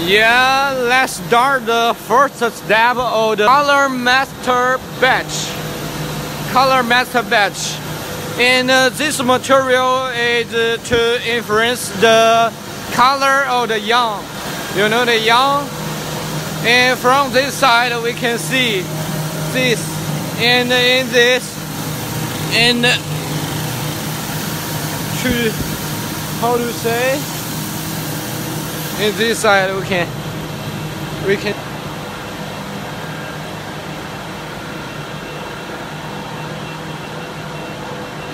Yeah, let's start the first step of the color master batch. And this material is to influence the color of the yarn. You know the yarn? And from this side we can see this. And in this, and how to say? In this side we can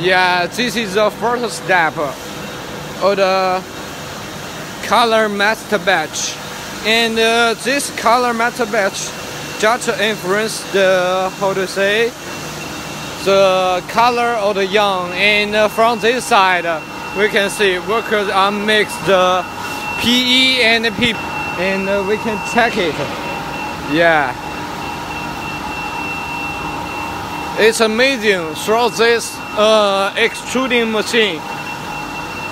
yeah, this is the first step of the color master batch. And this color master batch just influence the, how to say, the color of the yarn. And from this side we can see workers are mixed the PE and PP, and we can check it. Yeah, it's amazing through this extruding machine,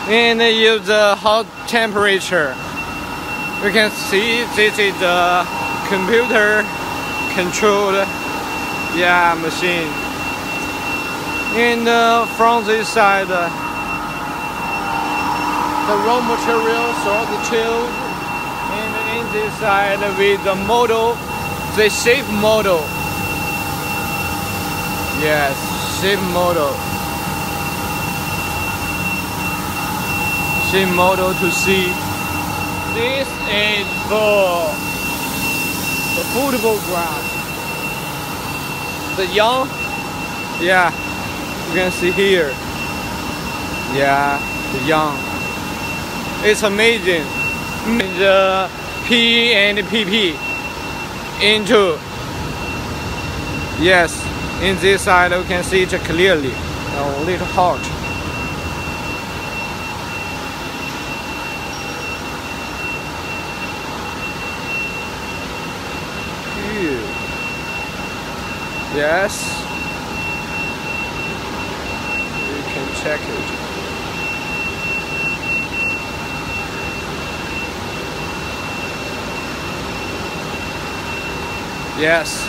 and use the hot temperature. You can see this is the computer controlled machine. And from this side the raw materials or the tube, and in this side with the model, the shape model. Yes, shape model. Shape model to see. This is for the foldable graph. The yarn, yeah, you can see here. Yeah, the yarn. It's amazing. The P and PP into, yes, in this side we can see it clearly. A little hot. Yes, you can check it. Yes,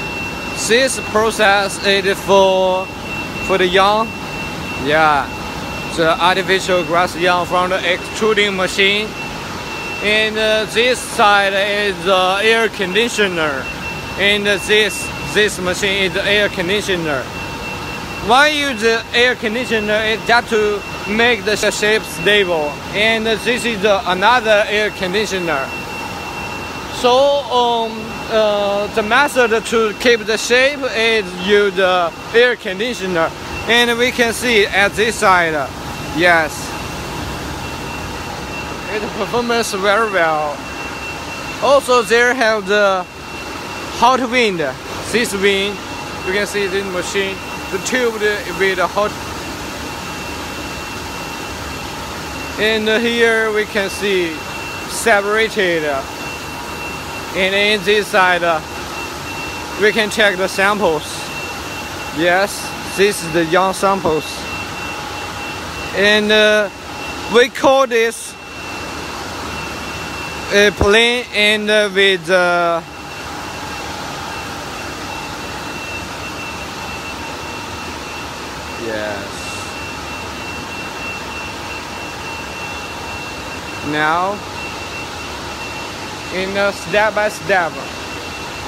this process is for the yarn. Yeah, the artificial grass yarn from the extruding machine. And this side is the air conditioner. And this machine is the air conditioner. Why use the air conditioner? Is just to make the shape stable. And this is another air conditioner. So the method to keep the shape is use the air conditioner, and we can see at this side, yes, it performs very well. Also, there have the hot wind. This wind, you can see this machine, the tube with the hot. And here we can see separated. And in this side, we can check the samples. Yes, this is the yarn samples. And we call this plain and with yes. Now, in step by step,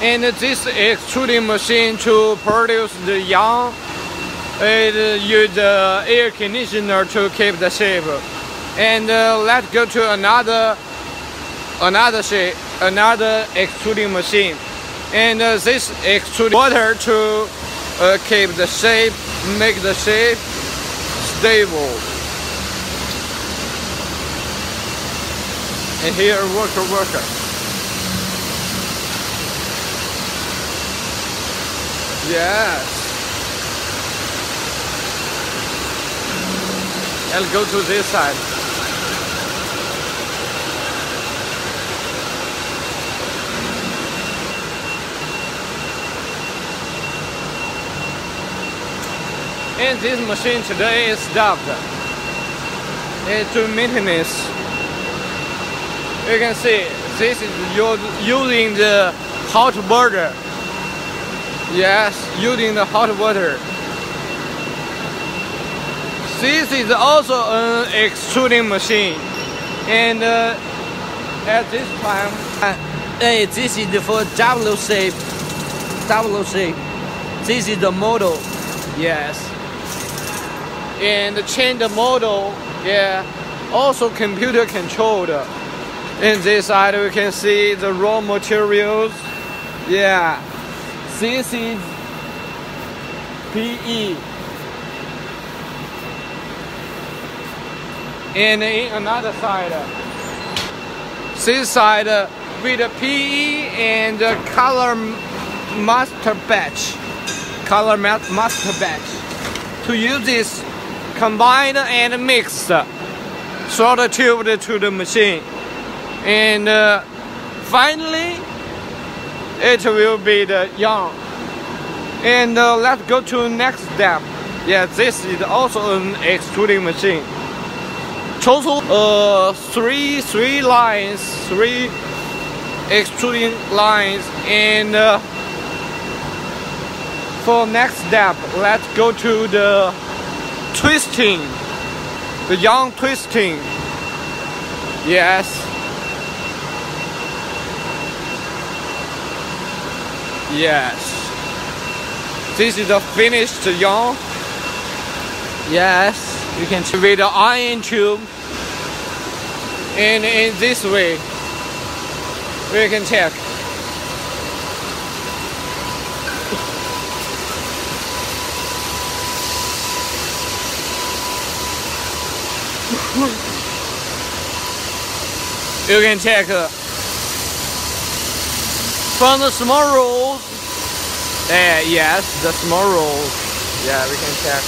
and this extruding machine to produce the yarn, it use the air conditioner to keep the shape. And let's go to another extruding machine, and this extruding water to keep the shape, make the shape stable. And here worker. Yes. I'll go to this side. And this machine today is stopped. It's to maintenance. You can see This is using the hot water. Yes, using the hot water. This is also an extruding machine, and at this time, this is for W shape. W shape. This is the model. Yes. And change the model. Yeah. Also computer controlled. In this side, we can see the raw materials. Yeah. This is PE. And in another side, this side with the PE and the color master batch. Color master batch. To use this combined and mixed solder tube to the machine. And finally, it will be the yarn. And let's go to the next step. Yeah, this is also an extruding machine. Total three lines, 3 extruding lines, and for next step, let's go to the twisting, the yarn twisting. Yes. Yes. This is the finished yarn. Yes. You can see with the iron tube, and in this way we can check. You can check from the small rolls. Yes, the small rolls. Yeah, we can check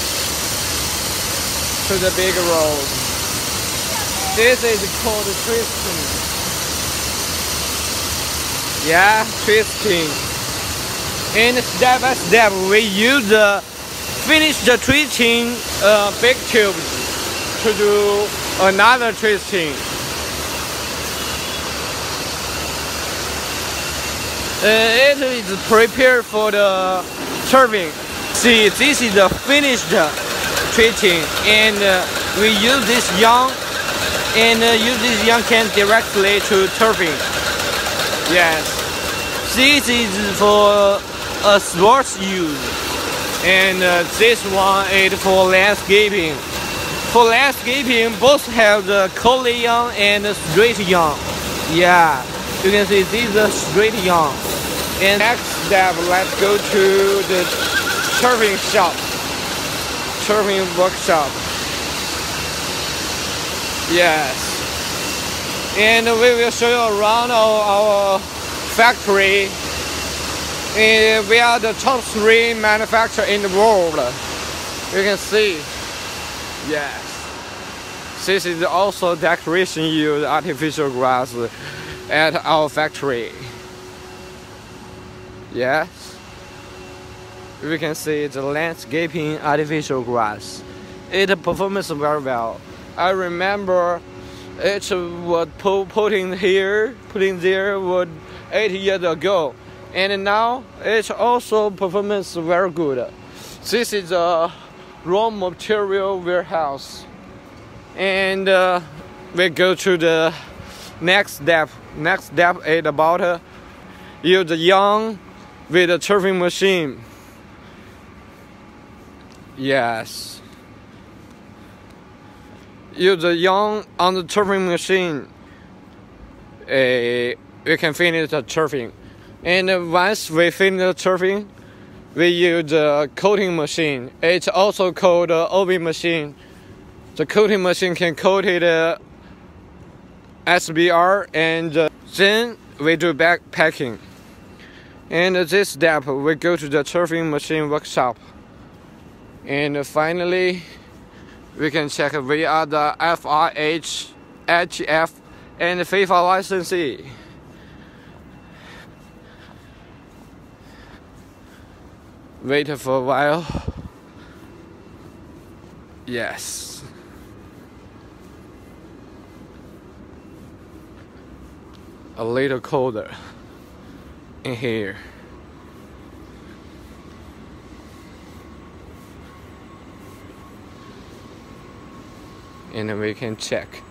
to the big rolls. This is called twisting. Yeah, twisting. And step by step, we use the finish the twisting big tubes to do another twisting. It is prepared for the turbine. See, this is the finished twisting, and we use this yarn, and use this yarn can directly to turbine. Yes, this is for a sports use, and this one is for landscaping. For landscaping, both have the curly yarn and the straight yarn. Yeah, you can see this is the straight yarn. And next step, let's go to the turbine shop. Turbine workshop. Yes. And we will show you around our factory. And we are the top 3 manufacturer in the world. You can see. Yes. This is also decoration used artificial grass at our factory. Yes. We can see the landscaping artificial grass. It performs very well. I remember it was putting there was 8 years ago, and now it also performs very good. This is a raw material warehouse, and we go to the next step. Next step is about use the yarn with a turbine machine. Yes. Use the yarn on the turbine machine. We can finish the turbine. And once we finish the turbine, we use the coating machine. It's also called the OB machine. The coating machine can coat it SBR, and then we do back packing. And this step, we go to the turbine machine workshop. And finally, we can check we are the FRH, HF, and FIFA licensee. Wait for a while. Yes. a little colder in here. And we can check.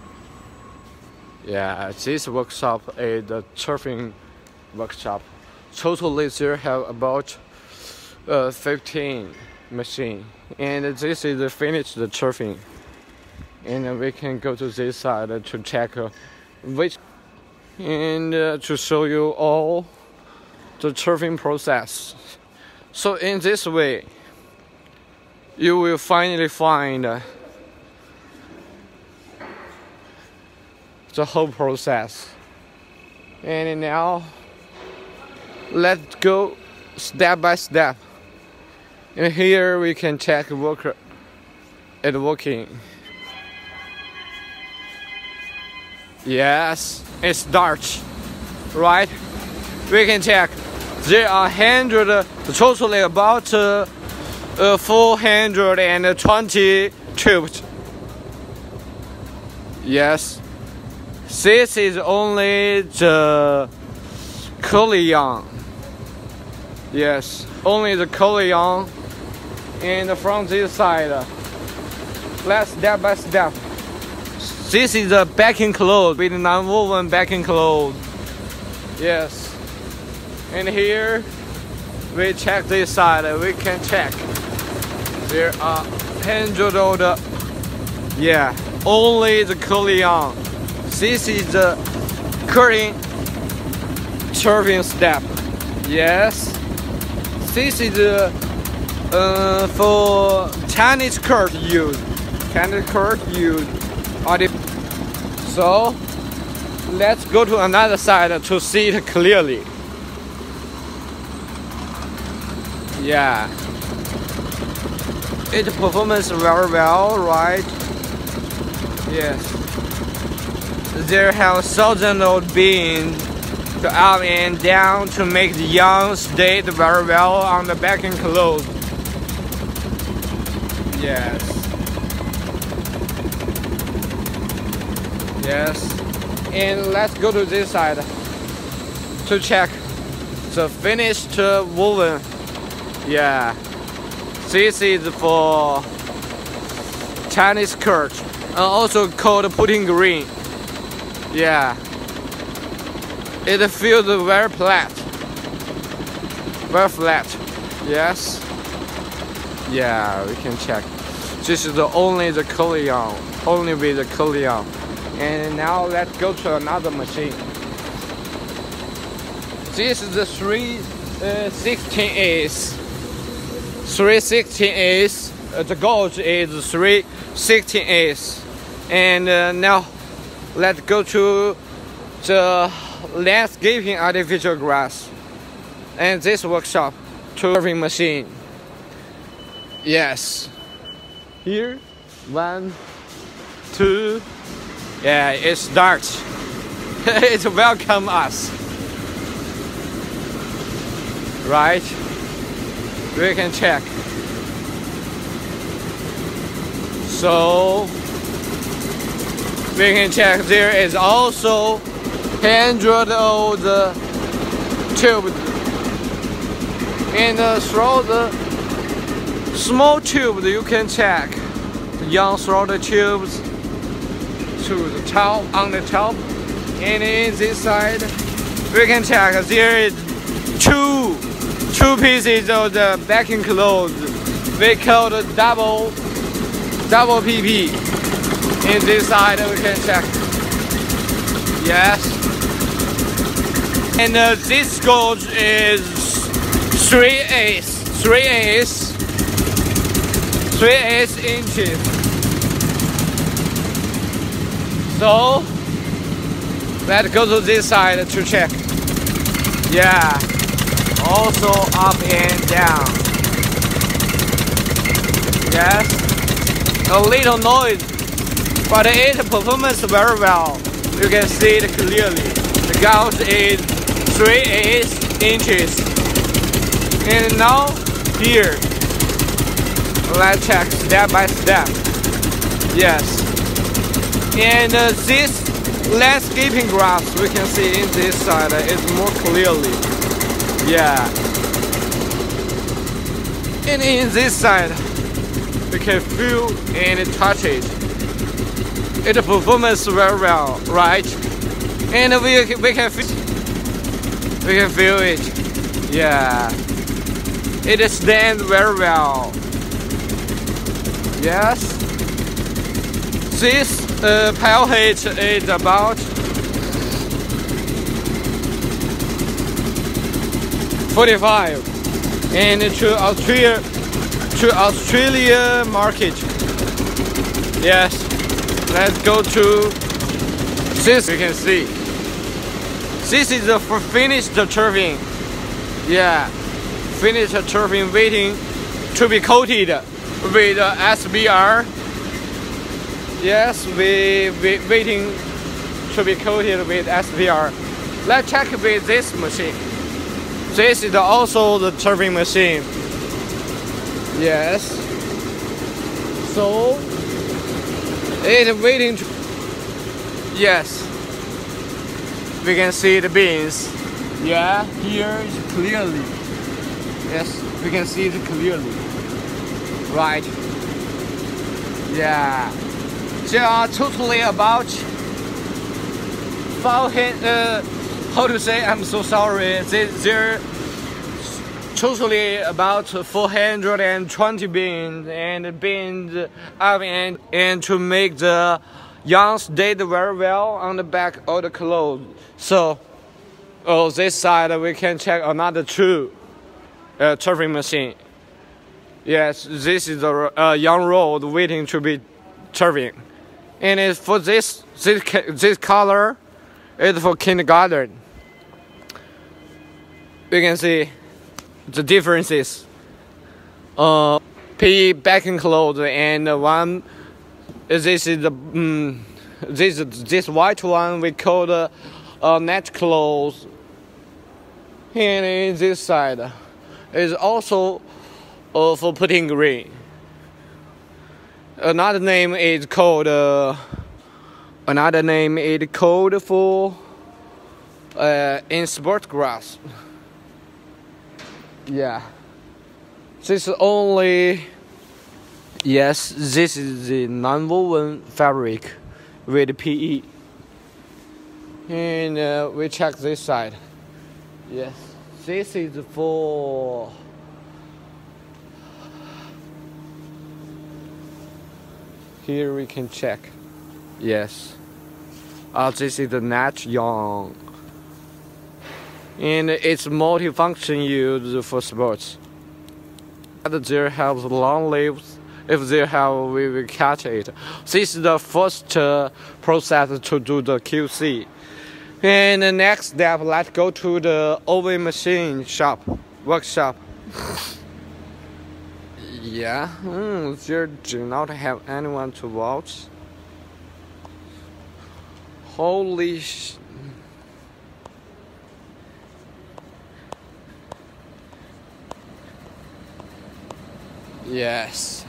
Yeah, this workshop is the turfing workshop. Totally there have about 15 machine, and this is the finished the turfing. And we can go to this side to check which, and to show you all the turfing process. So in this way, you will finally find the whole process. And now let's go step by step. And here we can check worker it working. Yes, it starts, right? We can check. There are totally about 420 tubes. Yes, this is only the Korean. Yes, only the Korean. And from this side, let's step by step. This is the backing cloth with non-woven backing cloth. Yes. And here we check this side. We can check. There are hundreds of the, yeah, only the Korean. This is the curling turfing step. Yes. This is for tennis court use. Tennis court use. So let's go to another side to see it clearly. Yeah, it performs very well, right? Yes. There have thousands of beans to up and down to make the yarn stay very well on the backing cloth. Yes. Yes. And let's go to this side to check the finished woven. Yeah. This is for Chinese skirt, also called putting green. Yeah. It feels very flat. Very flat. Yes. Yeah, we can check. This is only the Korean. Only with the Korean. And now let's go to another machine. This is the 316S. 316S. The gauge is 316S. And now let's go to the landscaping artificial grass. And this workshop turfing machine. Yes. Here, 1, 2. Yeah, it starts. It welcomes us. Right? We can check. So we can check. There is also 100 of the tubes. And through the small tube, you can check. The young through the tubes to the top, on the top, and in this side we can check. There is two pieces of the backing cloth. We call the double PP. In this side we can check. Yes. And this gauge is 3/8 inches. So let's go to this side to check. Yeah, also up and down. Yes, a little noise, but it performs very well. You can see it clearly. The gauge is 3/8 inches. And now here, let's check step by step. Yes. And this landscaping grass we can see in this side is more clearly. Yeah. And in this side we can feel and touch it. It performs very well, right? And we can feel it. Yeah. It stands very well. Yes. This pile height is about 45, and to Australia market. Yes, let's go to this. You can see this is the finished turbine. Yeah, finished turbine waiting to be coated with SBR. Yes, we waiting to be coated with SBR. Let's check with this machine. This is also the turbine machine. Yes. So it's waiting to. Yes. We can see the beans. Yeah, here is clearly. Yes, we can see it clearly. Right. Yeah. They are totally about 400. How to say? I'm so sorry. They're totally about 420 beans up and to make the yarn stay very well on the back of the clothes. So, this side we can check another two turbine machine. Yes, this is the yarn road waiting to be turbine. And it's for this color is for kindergarten. You can see the differences. PE backing clothes and one. This is the this white one we call the net clothes. And in this side is also for putting green. Another name is called for in sport grass. Yeah, this is only. Yes, this is the non-woven fabric with PE. And we check this side. Yes, this is for. Here we can check. Yes. This is the net yarn. And it's multi-function used for sports. There have long leaves. If they have, we will catch it. This is the first process to do the QC. And the next step, let's go to the oven machine workshop. Yeah, there do not have anyone to watch. Holy sh... Yes.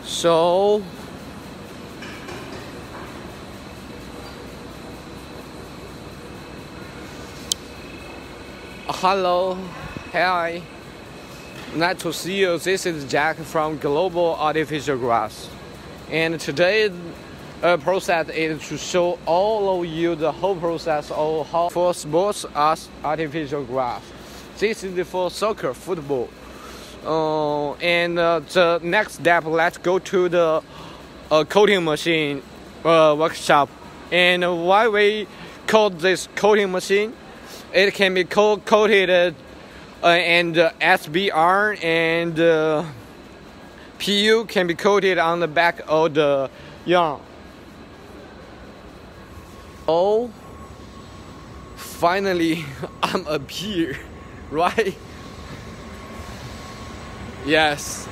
So hello, hi, nice to see you. This is Jack from Global Artificial Grass, and today's process is to show all of you the whole process of how for sports as artificial grass. This is for soccer, football. And the next step, let's go to the coating machine workshop. And why we call this coating machine? It can be coated and SBR and PU can be coated on the back of the yarn. Oh, finally I'm up here, right? Yes.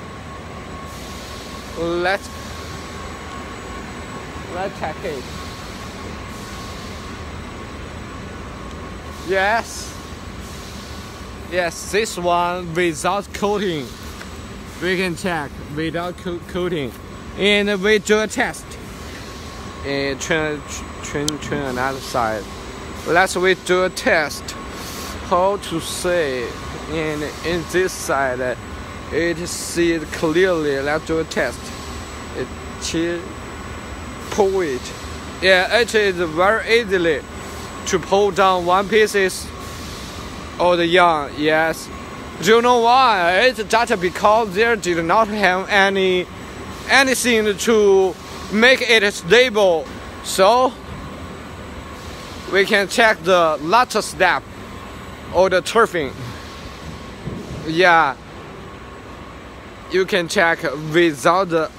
Let's check it. Yes. Yes, this one without coating. we can check without coating, and we do a test. And turn another side. Let's we do a test. How to say? And in this side, it see clearly. Let's do a test. Pull it. Yeah, it is very easily to pull down one pieces of the yarn. Yes. Do you know why? It's just because there did not have anything to make it stable. So we can check the last step of the turfing. Yeah, you can check without the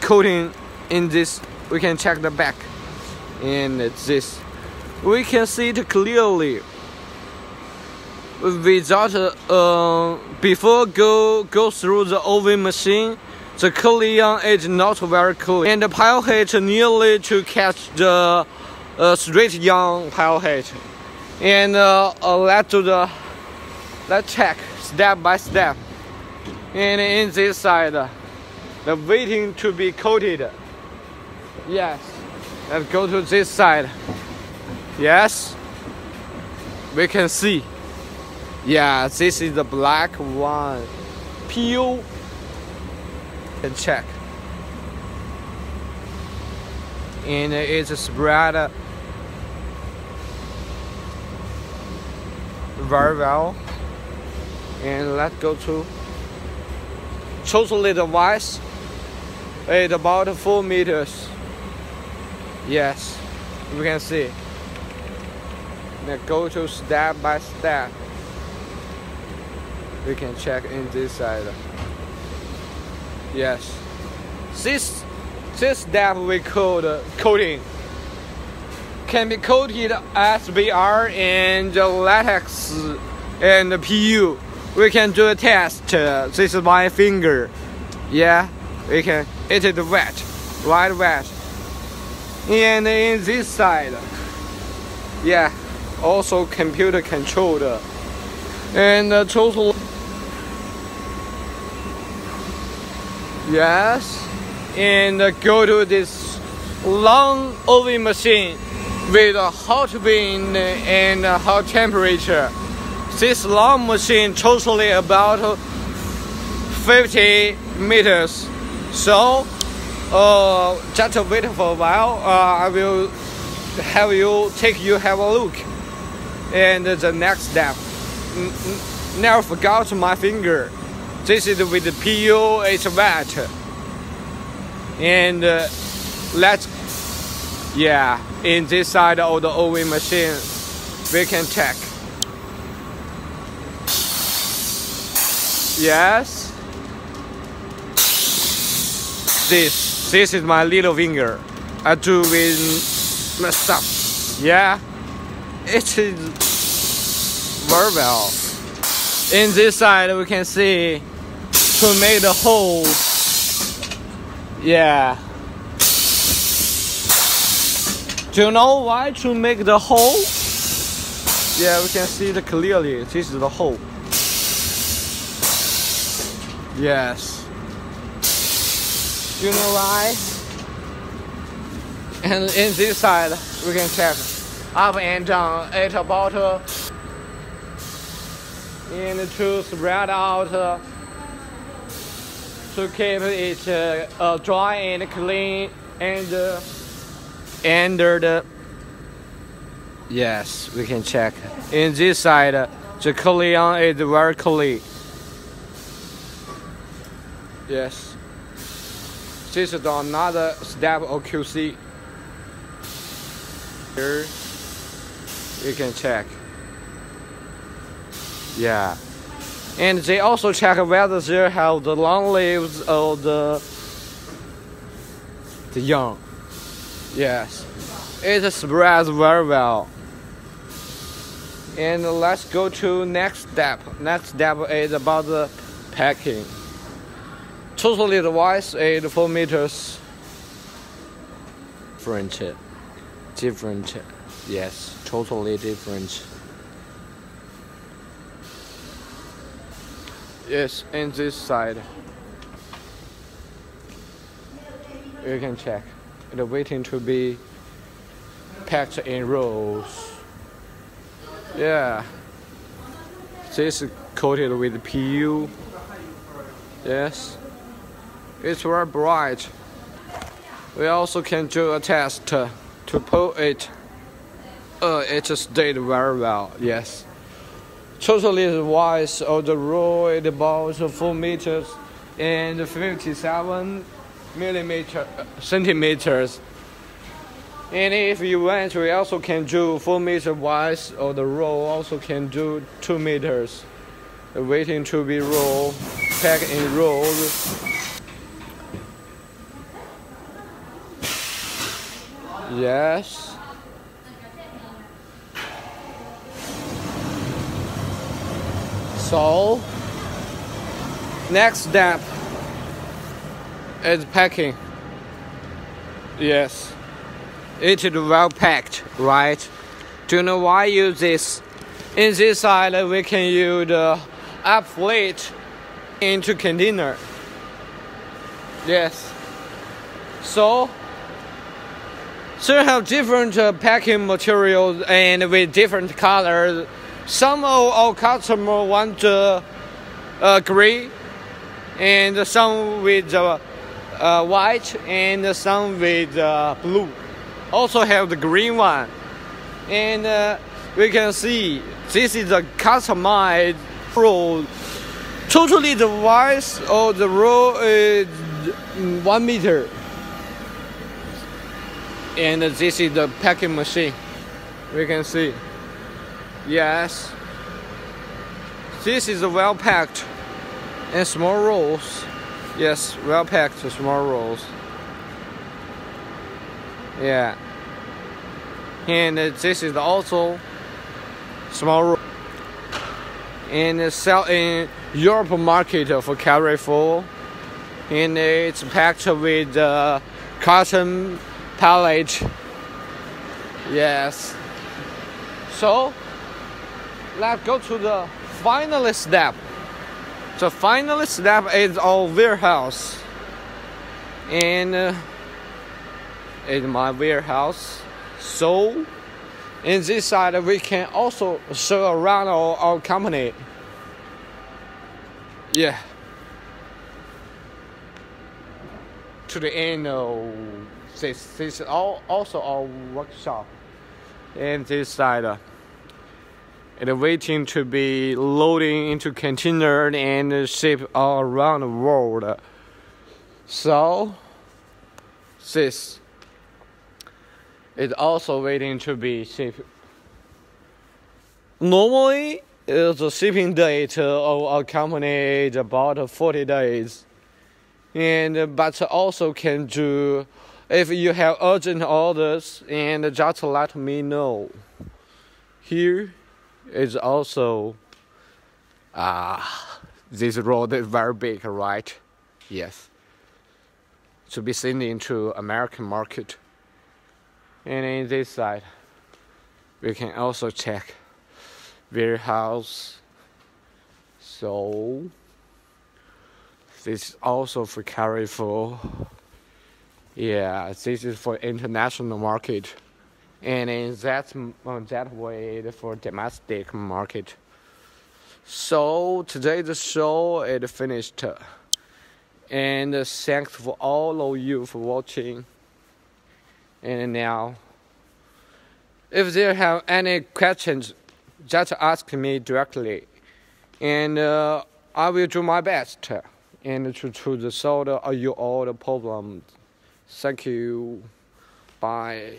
coating in this. We can check the back in this. We can see it clearly. Without before go through the oven machine, the curly yarn is not very clean, and the pile height nearly to catch the straight yarn pile height. And let's check step by step. And in this side, the waiting to be coated. Yes, let's go to this side. Yes, we can see. Yeah, this is the black one. Peel and check. And it's spread very well. And let's go to totally the wise. It's about 4 meters. Yes, we can see. Now go to step by step. We can check in this side. Yes, this step we call coating. Can be coated SBR and latex and PU. We can do a test. This is my finger. Yeah, we can. It is wet, wet. And in this side, yeah, also computer controlled. And total. Yes, and go to this long oven machine with a hot wind and a hot temperature. This long machine totally about 50 meters. So, just wait for a while. I will have a look. And the next step. Never forgot my finger. This is with the PU, it's wet. And in this side of the oven machine, we can check. Yes. This is my little finger. I do with my stuff. Yeah. It is very well. In this side, we can see to make the hole. Yeah. Do you know why to make the hole? Yeah, we can see it clearly. This is the hole. Yes. Do you know why? And in this side, we can check up and down. It's about and to spread out to keep it dry and clean and the yes, we can check. In this side, the curly yarn is very curly. Yes, this is another step of QC. Here you can check. Yeah, and they also check whether they have the long leaves of the yarn. Yes, it spreads very well. And let's go to next step. Next step is about the packing. Totally the wise is 4 meters. Different. Yes, totally different. Yes, in this side. You can check. It's waiting to be packed in rolls. Yeah. This is coated with PU. Yes. It's very bright. We also can do a test to pull it. It stayed very well. Yes. Totally the wise of the roll is about 4 meters and 57 centimeters. And if you want, we also can do 4 meter wise, or the roll also can do 2 meters. Waiting to be rolled, packed in rolls. Yes. So, next step is packing. Yes. It is well packed, right? Do you know why I use this? In this side, we can use the up plate into container. Yes. So have different packing materials and with different colors. Some of our customers want gray, and some with white, and some with blue. Also have the green one, and we can see this is a customized roll. Totally the width of the roll is 1 meter, and this is the packing machine. We can see. Yes, this is well packed and small rolls. Yes, well packed small rolls. Yeah, and this is also small roll, and sell in Europe market for carry-forward, and it's packed with cotton pallet. Yes. So let's go to the final step. The final step is our warehouse, and in my warehouse. So in this side we can also show around our company. Yeah. To the end of this is also our workshop. And this side it's waiting to be loading into container and shipped all around the world. So this is also waiting to be shipped. Normally, the shipping date of our company is about 40 days. But also can do, if you have urgent orders, and just let me know. Here is also, this road is very big, right? Yes. To be sent into American market. And in this side, we can also check warehouse. So this is also for carry-forward. Yeah, this is for international market, and in that way for domestic market. So today the show is finished, and thanks for all of you for watching. And now, if there have any questions, just ask me directly, and I will do my best and to solve your all the problems. Thank you. Bye.